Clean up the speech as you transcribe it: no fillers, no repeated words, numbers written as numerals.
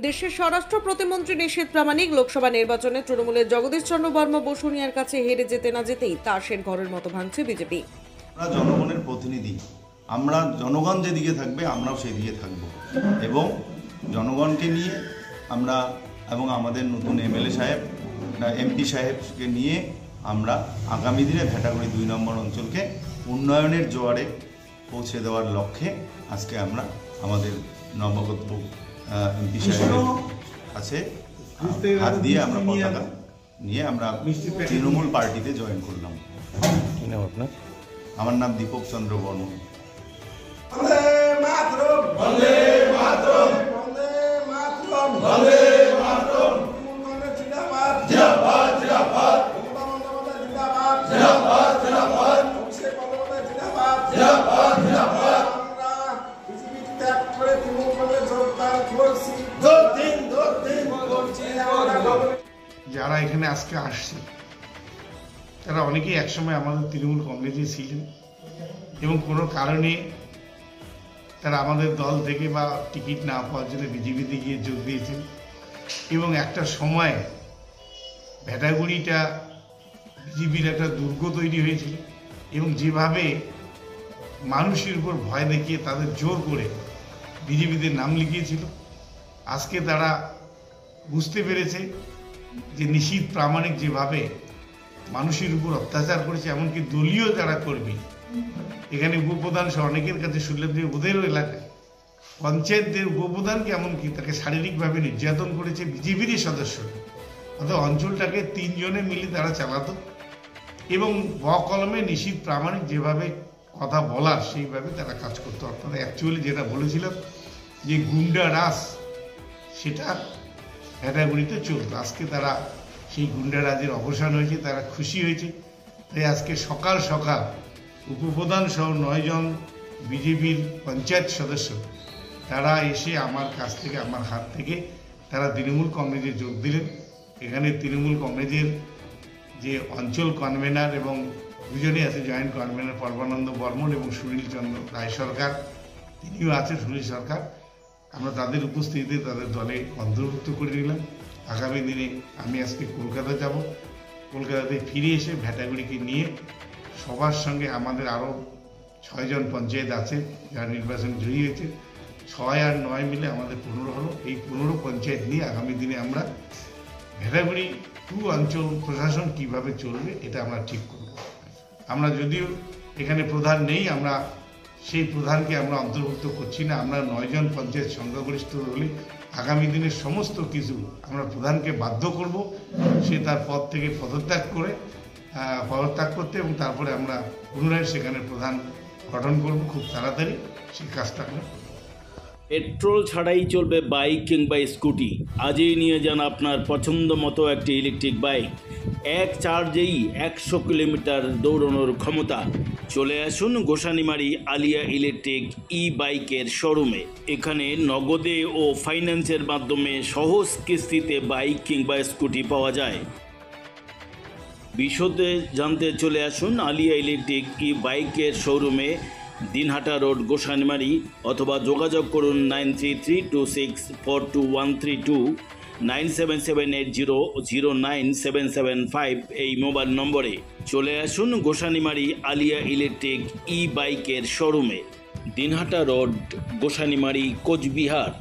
দেশের স্বরাষ্ট্র প্রতিমন্ত্রী নিশীথ প্রামাণিক লোকসভা নির্বাচনে তৃণমূলের জগদীশ চন্দ্র বর্মা বসুনিয়ার কাছে হেরে যেতে না যেতেই তাসের ঘরের মতো ভাঙছে বিজেপি। আমরা জনগণের প্রতিনিধি, আমরা জনগণ যেদিকে থাকবে আমরাও সেই দিকে থাকব এবং জনগণকে নিয়ে আমরা এবং আমাদের নতুন এমএলএ সাহেব এমপি সাহেবকে নিয়ে আমরা আগামী দিনে ভেটাগুড়ি ২ নম্বর অঞ্চলকে উন্নয়নের জোয়ারে পৌঁছে দেওয়ার লক্ষ্যে আজকে আমরা আমাদের নবগত এমপি সাহেবের কাছে হাত দিয়ে আমরা পতাকা নিয়ে আমরা তৃণমূল পার্টিতে জয়েন করলাম। কি নাম আপনার? আমার নাম দীপক চন্দ্র বর্মন। যারা এখানে আজকে আসছে তারা অনেকেই একসময় আমাদের তৃণমূল কংগ্রেসে ছিলেন এবং কোনো কারণে তারা আমাদের দল থেকে বা টিকিট না পাওয়ার জন্য বিজেপিতে গিয়ে যোগ দিয়েছেন এবং একটা সময় ভেটাগুড়িটা বিজেপির একটা দুর্গ তৈরি হয়েছিল এবং যেভাবে মানুষের উপর ভয় দেখিয়ে তাদের জোর করে বিজেপিতে নাম লিখিয়েছিল, আজকে তারা বুঝতে পেরেছে যে নিশীথ প্রামাণিক যেভাবে মানুষের উপর অত্যাচার করেছে, এমনকি দলীয় যারা কর্মী এখানে উপপ্রধান সহ অনেকের কাছে শুনলাম যে ওদেরও এলাকায় পঞ্চায়েতদের উপপ্রধানকে এমনকি তাকে শারীরিকভাবে নির্যাতন করেছে বিজেপিরই সদস্যরা। অর্থাৎ অঞ্চলটাকে ৩ জনে মিলে তারা চালাতো এবং বকলমে নিশীথ প্রামাণিক যেভাবে কথা বলার সেইভাবে তারা কাজ করতো। অর্থাৎ অ্যাকচুয়ালি যেটা বলেছিলাম যে গুন্ডা রাজ সেটা ভেটাগুড়িতে চলত। আজকে তারা সেই গুন্ডা রাজের অবসান হয়েছে, তারা খুশি হয়েছে। তাই আজকে সকাল সকাল উপপ্রধান সহ ৯ জন বিজেপির পঞ্চায়েত সদস্য তারা এসে আমার কাছ থেকে আমার হাত থেকে তারা তৃণমূল কংগ্রেসে যোগ দিলেন। এখানে তৃণমূল কংগ্রেসের যে অঞ্চল কনভেনার এবং দুজনেই আছে জয়েন্ট কনভেনার পর্বানন্দ বর্মন এবং সুনীল চন্দ্র রায় সরকার, তিনিও আছে সুনীল সরকার। আমরা তাদের উপস্থিতিতে তাদের দলে অন্তর্ভুক্ত করে নিলাম। আগামী দিনে আমি আজকে কলকাতা যাব, কলকাতাতে ফিরে এসে ভেটাগুড়িকে নিয়ে সবার সঙ্গে আমাদের আরও ৬ জন পঞ্চায়েত আছে যারা নির্বাচন জয়ী হয়েছে, ৬ আর ৯ মিলে আমাদের ১৫ হলো। এই ১৫ পঞ্চায়েত নিয়ে আগামী দিনে আমরা ভেটাগুড়ি 2 অঞ্চল প্রশাসন কিভাবে চলবে এটা আমরা ঠিক করব। আমরা যদিও এখানে প্রধান নেই, আমরা সেই প্রধানকে আমরা অন্তর্ভুক্ত করছি না। আমরা ৯ জন পঞ্চায়েত সংখ্যাগরিষ্ঠ হলে আগামী দিনের সমস্ত কিছু আমরা প্রধানকে বাধ্য করব সে তার পদ থেকে পদত্যাগ করতে এবং তারপরে আমরা পুনরায় সেখানে প্রধান গঠন করব খুব তাড়াতাড়ি। সেই কাজটা আমরা পেট্রোল ছাড়াই চলবে বাইক কিংবা স্কুটি। আজই নিয়ে যান আপনার পছন্দ মতো একটি ইলেকট্রিক বাইক। এক চার্জেই ১০০ কিলোমিটার দৌড়ানোর ক্ষমতা। চলে আসুন গোসানিমারি আলিয়া ইলেকট্রিক ই বাইকের শোরুমে। এখানে নগদে ও ফাইন্যান্সের মাধ্যমে সহজ কিস্তিতে বাইক কিংবা স্কুটি পাওয়া যায়। বিশদে জানতে চলে আসুন আলিয়া ইলেকট্রিক ই বাইকের শোরুমে, দিনহাটা রোড, গোসানিমারি, অথবা যোগাযোগ করুন 9332642132, 9778009775 এই মোবাইল নম্বরে। চলে আসুন গোসানিমারি আলিয়া ইলেকট্রিক ই বাইকের শোরুমে, দিনহাটা রোড, গোসানিমারি, কোচবিহার।